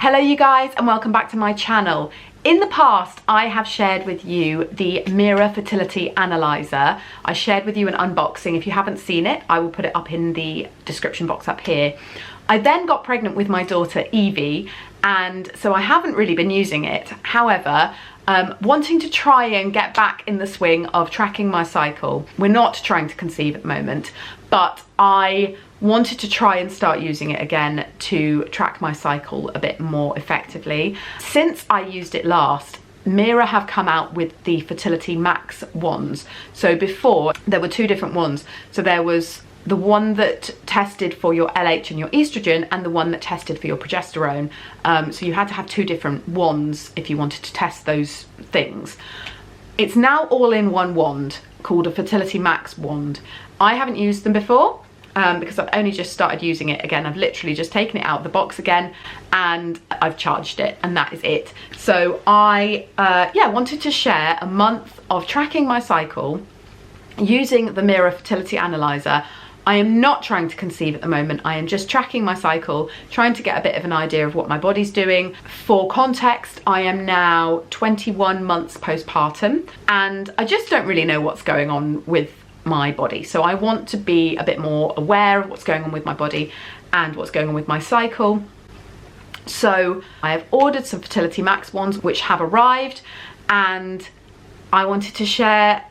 Hello you guys and welcome back to my channel. In the past I have shared with you the Mira Fertility Analyser. I shared with you an unboxing. If you haven't seen it, I will put it up in the description box up here. I then got pregnant with my daughter Evie, and so I haven't really been using it. However, wanting to try and get back in the swing of tracking my cycle. We're not trying to conceive at the moment, but I wanted to try and start using it again to track my cycle a bit more effectively. Since I used it last, Mira have come out with the Fertility Max wands. So before, there were two different ones. So there was the one that tested for your LH and your estrogen, and the one that tested for your progesterone. So you had to have two different wands if you wanted to test those things. It's now all in one wand called a Fertility Max wand. I haven't used them before because I've only just started using it again. I've literally just taken it out of the box again and I've charged it, and that is it. So I wanted to share a month of tracking my cycle using the Mira Fertility Analyser. I am not trying to conceive at the moment. I am just tracking my cycle, trying to get a bit of an idea of what my body's doing. For context, I am now 21 months postpartum, and I just don't really know what's going on with my body. So I want to be a bit more aware of what's going on with my body and what's going on with my cycle. So I have ordered some Fertility Max wands which have arrived, and I wanted to share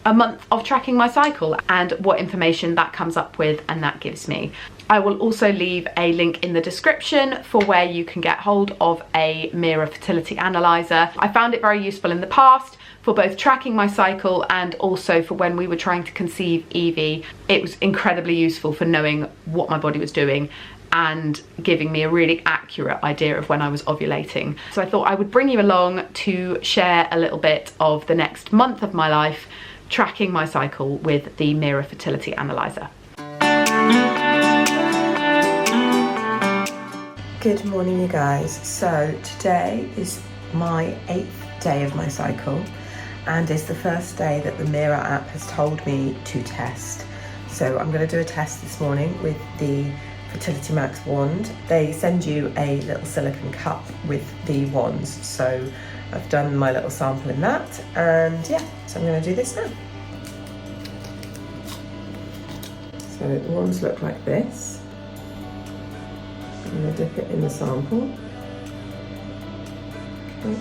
a month of tracking my cycle and what information that comes up with and that gives me. I will also leave a link in the description for where you can get hold of a Mira Fertility Analyser. I found it very useful in the past for both tracking my cycle and also for when we were trying to conceive Evie. It was incredibly useful for knowing what my body was doing and giving me a really accurate idea of when I was ovulating. So I thought I would bring you along to share a little bit of the next month of my life tracking my cycle with the Mira Fertility Analyser. Good morning you guys. So today is my 8th day of my cycle, and it's the first day that the Mira app has told me to test. So I'm going to do a test this morning with the Fertility Max wand. They send you a little silicone cup with the wands, so I've done my little sample in that, and yeah, so I'm going to do this now. So the wands look like this. I'm going to dip it in the sample. Okay.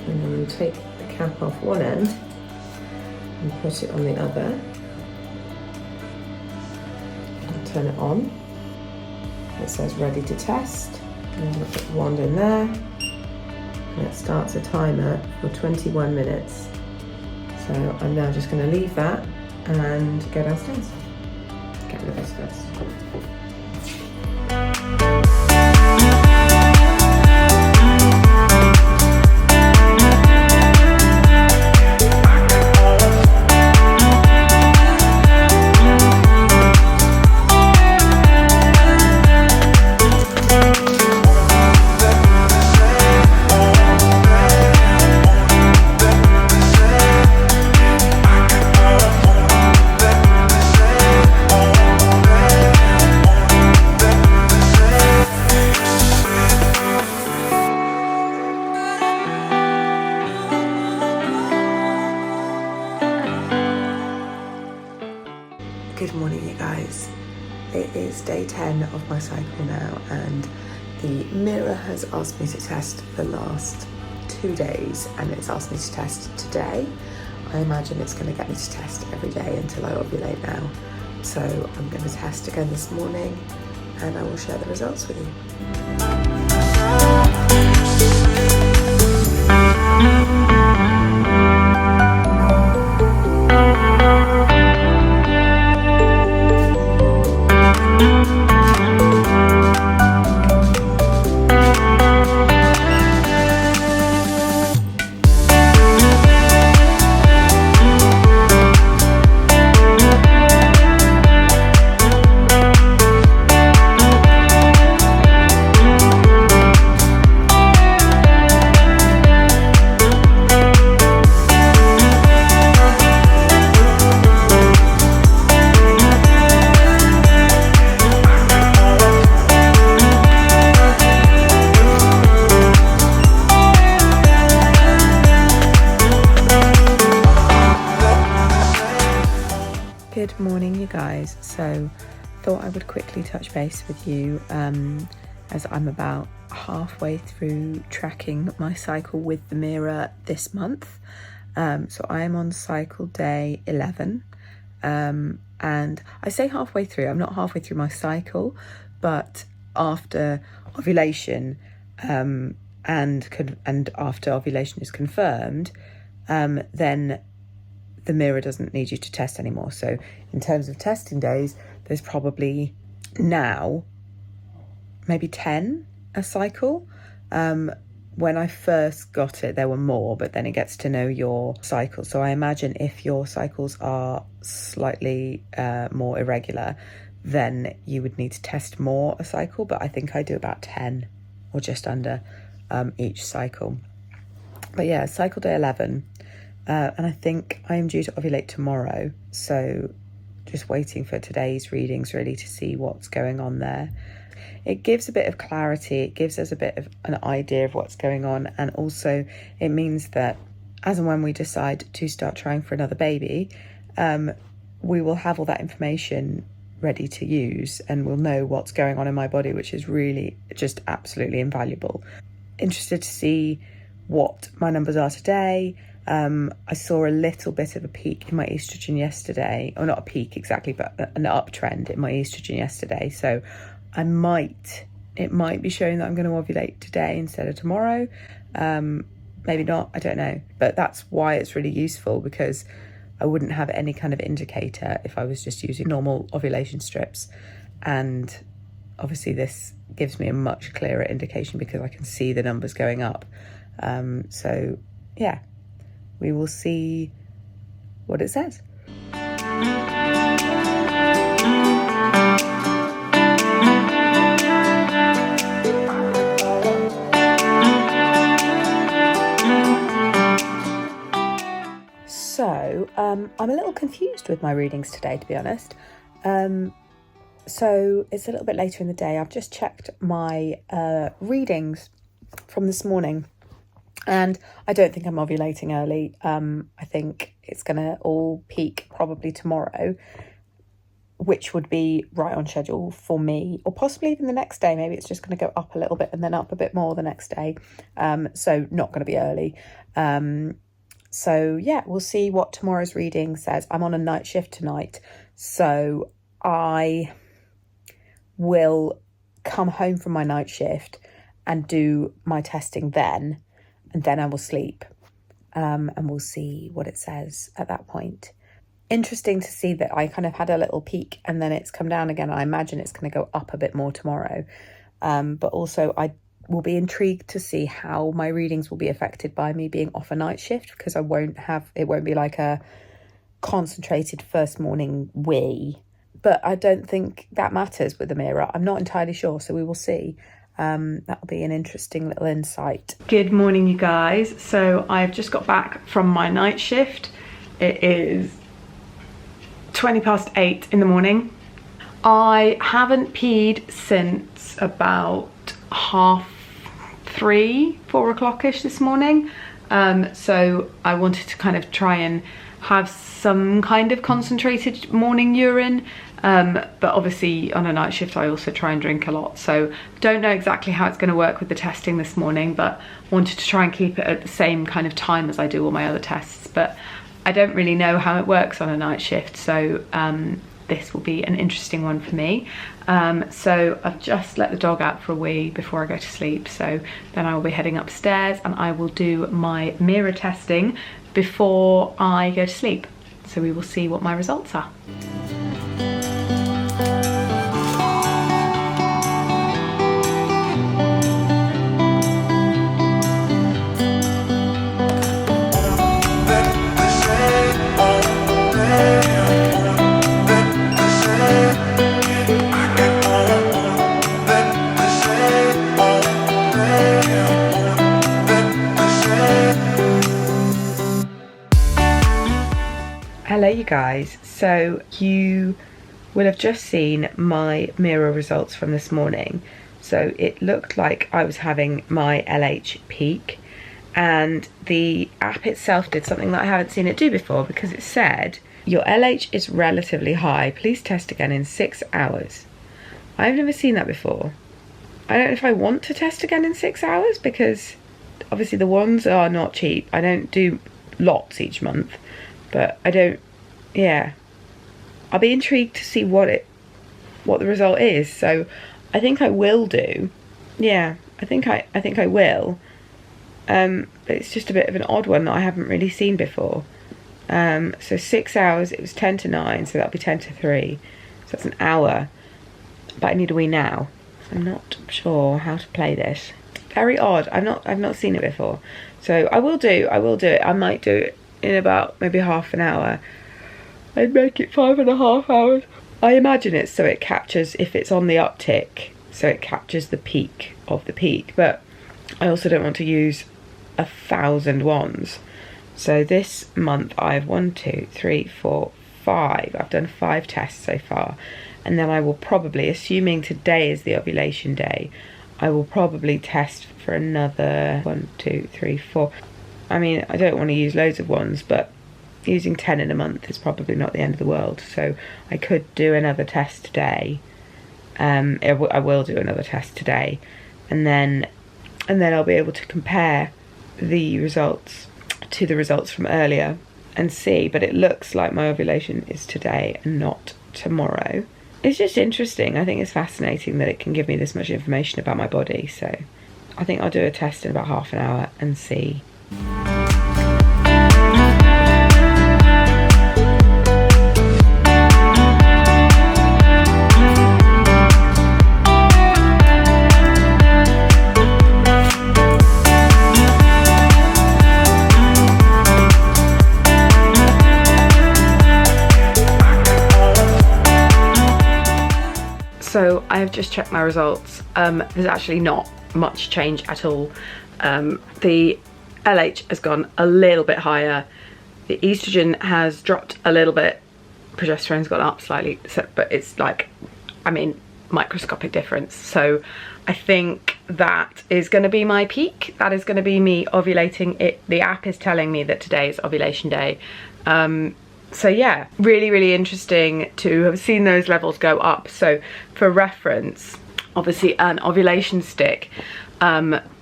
And I'm going to take the cap off one end and put it on the other. And turn it on. It says ready to test. And I'm going to put the wand in there. And it starts a timer for 21 minutes. So I'm now just going to leave that and go downstairs. Get rid of this first. Good morning you guys. It is day 10 of my cycle now, and the Mira has asked me to test the last 2 days, and it's asked me to test today. I imagine it's going to get me to test every day until I ovulate now. So I'm going to test again this morning and I will share the results with you. morning, you guys. So thought I would quickly touch base with you as I'm about halfway through tracking my cycle with the Mira this month. So I am on cycle day 11, and I say halfway through, I'm not halfway through my cycle, but after ovulation and after ovulation is confirmed, then the Mira doesn't need you to test anymore. So in terms of testing days, there's probably now maybe 10 a cycle. When I first got it, there were more, but then it gets to know your cycle. So I imagine if your cycles are slightly more irregular, then you would need to test more a cycle. But I think I do about 10 or just under each cycle. But yeah, cycle day 11. And I think I am due to ovulate tomorrow. So just waiting for today's readings really to see what's going on there. It gives a bit of clarity. It gives us a bit of an idea of what's going on. And also it means that as and when we decide to start trying for another baby, we will have all that information ready to use and we'll know what's going on in my body, which is really just absolutely invaluable. Interested to see what my numbers are today. I saw a little bit of a peak in my estrogen yesterday, or not a peak exactly, but an uptrend in my estrogen yesterday. So it might be showing that I'm going to ovulate today instead of tomorrow. Maybe not, I don't know. But that's why it's really useful, because I wouldn't have any kind of indicator if I was just using normal ovulation strips. And obviously this gives me a much clearer indication because I can see the numbers going up. So yeah, we will see what it says. So I'm a little confused with my readings today, to be honest. So it's a little bit later in the day. I've just checked my readings from this morning, and I don't think I'm ovulating early. I think it's going to all peak probably tomorrow, which would be right on schedule for me, or possibly even the next day. Maybe it's just going to go up a little bit and then up a bit more the next day. So not going to be early. So yeah, we'll see what tomorrow's reading says. I'm on a night shift tonight, so I will come home from my night shift and do my testing then, and then I will sleep, and we'll see what it says at that point. Interesting to see that I kind of had a little peak and then it's come down again. I imagine it's going to go up a bit more tomorrow, but also I will be intrigued to see how my readings will be affected by me being off a night shift, because it won't be like a concentrated first morning wee. But I don't think that matters with the Mira. I'm not entirely sure, so we will see. That'll be an interesting little insight. Good morning, you guys. So I've just got back from my night shift. It is 8:20 in the morning. I haven't peed since about 3:30, 4 o'clock-ish this morning. So I wanted to kind of try and have some kind of concentrated morning urine. But obviously on a night shift, I also try and drink a lot. So don't know exactly how it's going to work with the testing this morning, but wanted to try and keep it at the same kind of time as I do all my other tests. But I don't really know how it works on a night shift. So this will be an interesting one for me. So I've just let the dog out for a wee before I go to sleep. So then I will be heading upstairs and I will do my Mira testing before I go to sleep. So we will see what my results are. Hello you guys, so you will have just seen my Mira results from this morning. So it looked like I was having my LH peak, and the app itself did something that I haven't seen it do before, because it said Your LH is relatively high. Please test again in 6 hours. I've never seen that before. I don't know if I want to test again in 6 hours, because obviously the ones are not cheap. I don't do lots each month, but I don't, yeah. I'll be intrigued to see what the result is. So I think I will do. Yeah, I think I will. But it's just a bit of an odd one that I haven't really seen before. So 6 hours, it was 10 to 9, so that'll be 10 to 3. So that's an hour. But I need a wee now. I'm not sure how to play this. Very odd. I've not seen it before. So I will do it. I might do it in about maybe half an hour. I'd make it 5.5 hours. I imagine it's so it captures, if it's on the uptick, so it captures the peak of the peak. But I also don't want to use 1,000 ones. So this month I've 1, 2, 3, 4, 5. I've done 5 tests so far. And then I will probably, assuming today is the ovulation day, I will probably test for another 1, 2, 3, 4. I mean, I don't want to use loads of ones, but using 10 in a month is probably not the end of the world. So I could do another test today. I will do another test today, and then I'll be able to compare the results to the results from earlier and see. But it looks like my ovulation is today and not tomorrow. It's just interesting. I think it's fascinating that it can give me this much information about my body. So I think I'll do a test in about half an hour and see. So I have just checked my results. There's actually not much change at all. The LH has gone a little bit higher. The estrogen has dropped a little bit. Progesterone's gone up slightly, but it's like, I mean, microscopic difference. So I think that is going to be my peak. That is going to be me ovulating. The app is telling me that today is ovulation day. So yeah, really, really interesting to have seen those levels go up. So for reference, obviously an ovulation stick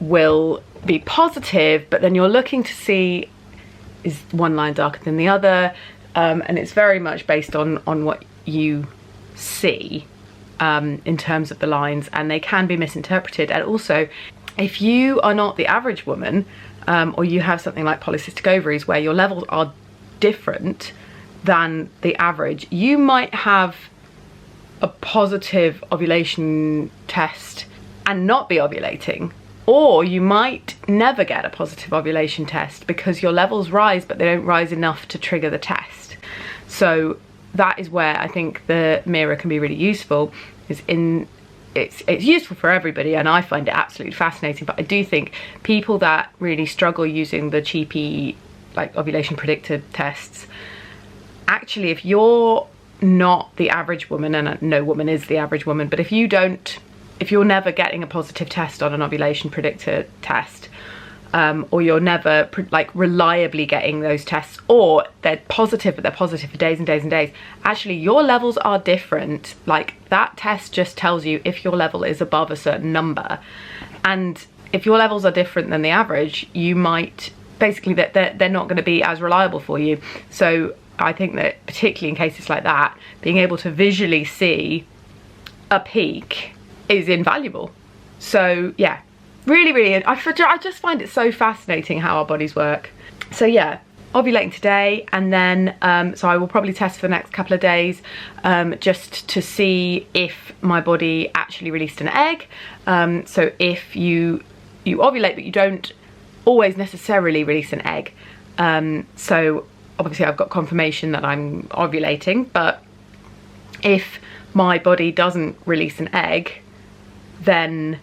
will be positive, but then you're looking to see, is one line darker than the other? And it's very much based on what you see in terms of the lines, and they can be misinterpreted. And also, if you are not the average woman, or you have something like polycystic ovaries where your levels are different than the average, you might have a positive ovulation test and not be ovulating, or you might never get a positive ovulation test because your levels rise but they don't rise enough to trigger the test. So that is where I think the Mira can be really useful. It's useful for everybody, and I find it absolutely fascinating, but I do think people that really struggle using the cheapy like ovulation predictor tests, actually, if you're not the average woman, and no woman is the average woman, but if you're never getting a positive test on an ovulation predictor test, or you're never like reliably getting those tests, or they're positive but they're positive for days and days and days, actually your levels are different. Like, that test just tells you if your level is above a certain number, and if your levels are different than the average, you might basically that they're not going to be as reliable for you. So I think that particularly in cases like that, being able to visually see a peak is invaluable. So yeah, really, I just find it so fascinating how our bodies work. So yeah, ovulating today, and then so I will probably test for the next couple of days, just to see if my body actually released an egg. So if you ovulate but you don't always necessarily release an egg, so obviously I've got confirmation that I'm ovulating, but if my body doesn't release an egg, then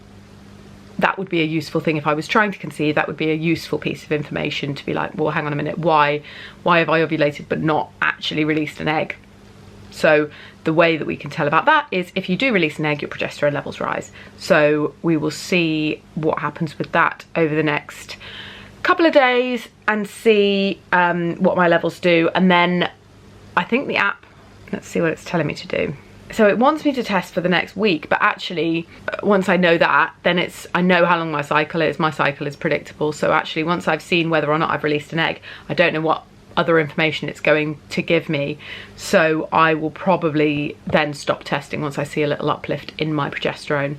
that would be a useful thing. If I was trying to conceive, that would be a useful piece of information to be like, well, hang on a minute, why have I ovulated but not actually released an egg? So the way that we can tell about that is if you do release an egg, your progesterone levels rise. So we will see what happens with that over the next couple of days and see what my levels do, and then I think the app, let's see what it's telling me to do. So it wants me to test for the next week, but actually once I know that, then I know how long my cycle is. My cycle is predictable. So actually once I've seen whether or not I've released an egg, I don't know what other information it's going to give me. So I will probably then stop testing once I see a little uplift in my progesterone.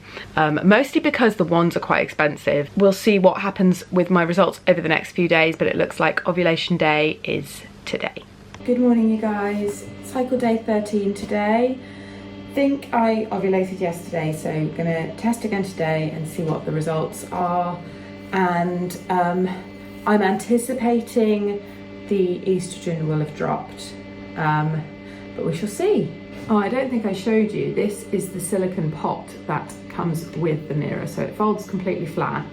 Mostly because the wands are quite expensive. We'll see what happens with my results over the next few days, but it looks like ovulation day is today. Good morning, you guys. Cycle day 13 today. I think I ovulated yesterday, so I'm gonna test again today and see what the results are. And I'm anticipating the estrogen will have dropped, but we shall see. Oh, I don't think I showed you. This is the silicone pot that comes with the Mira, so it folds completely flat,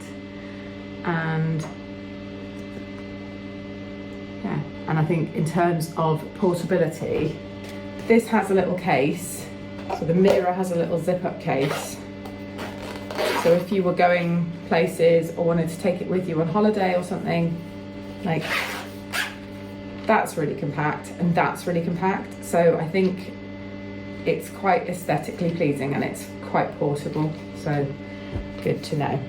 and yeah. And I think in terms of portability, this has a little case. So the Mira has a little zip-up case. So if you were going places or wanted to take it with you on holiday or something, like, that's really compact and that's really compact. So I think it's quite aesthetically pleasing and it's quite portable. So good to know.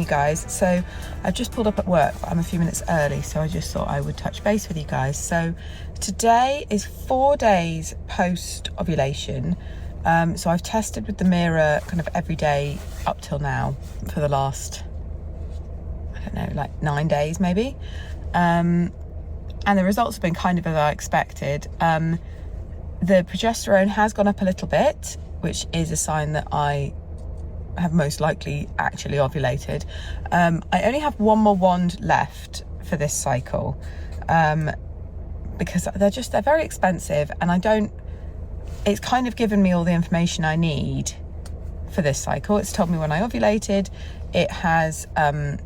Guys, so I've just pulled up at work, but I'm a few minutes early, so I just thought I would touch base with you guys. So today is 4 days post ovulation. So I've tested with the Mira kind of every day up till now for the last, I don't know, like 9 days maybe, and the results have been kind of as I expected. The progesterone has gone up a little bit, which is a sign that I have most likely actually ovulated. I only have one more wand left for this cycle, because they're very expensive, and it's kind of given me all the information I need for this cycle. It's told me when I ovulated. It has the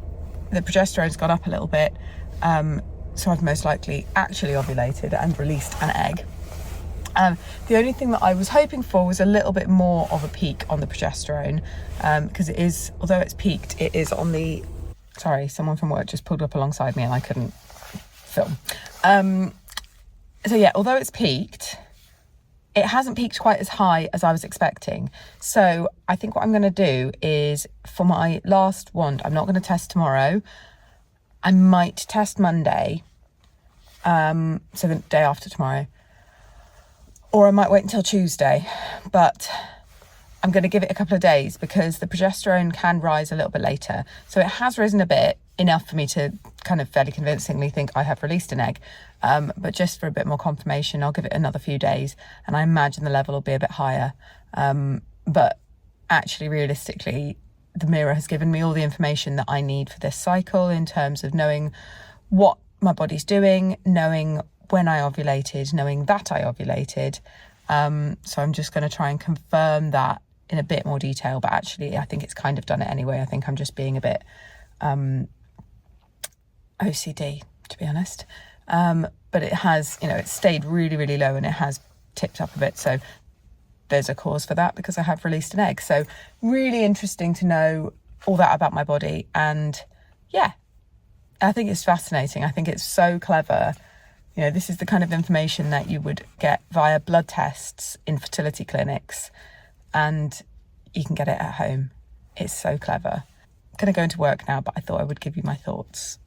progesterone's gone up a little bit, so I've most likely actually ovulated and released an egg. The only thing that I was hoping for was a little bit more of a peak on the progesterone, because it is, although it's peaked, it is on the, sorry, someone from work just pulled up alongside me and I couldn't film. So yeah, although it's peaked, it hasn't peaked quite as high as I was expecting. So I think what I'm going to do is, for my last wand, I'm not going to test tomorrow. I might test Monday, so the day after tomorrow. Or I might wait until Tuesday, but I'm going to give it a couple of days because the progesterone can rise a little bit later. So it has risen a bit, enough for me to kind of fairly convincingly think I have released an egg. But just for a bit more confirmation, I'll give it another few days, and I imagine the level will be a bit higher. But actually, realistically, the Mira has given me all the information that I need for this cycle in terms of knowing what my body's doing, knowing when I ovulated, knowing that I ovulated. So I'm just going to try and confirm that in a bit more detail, but actually I think it's kind of done it anyway. I think I'm just being a bit OCD, to be honest. But it has, it stayed really, really low and it has tipped up a bit. So there's a cause for that because I have released an egg. So really interesting to know all that about my body. And yeah, I think it's fascinating. I think it's so clever. This is the kind of information that you would get via blood tests in fertility clinics, and you can get it at home. It's so clever. I'm going to go into work now, but I thought I would give you my thoughts.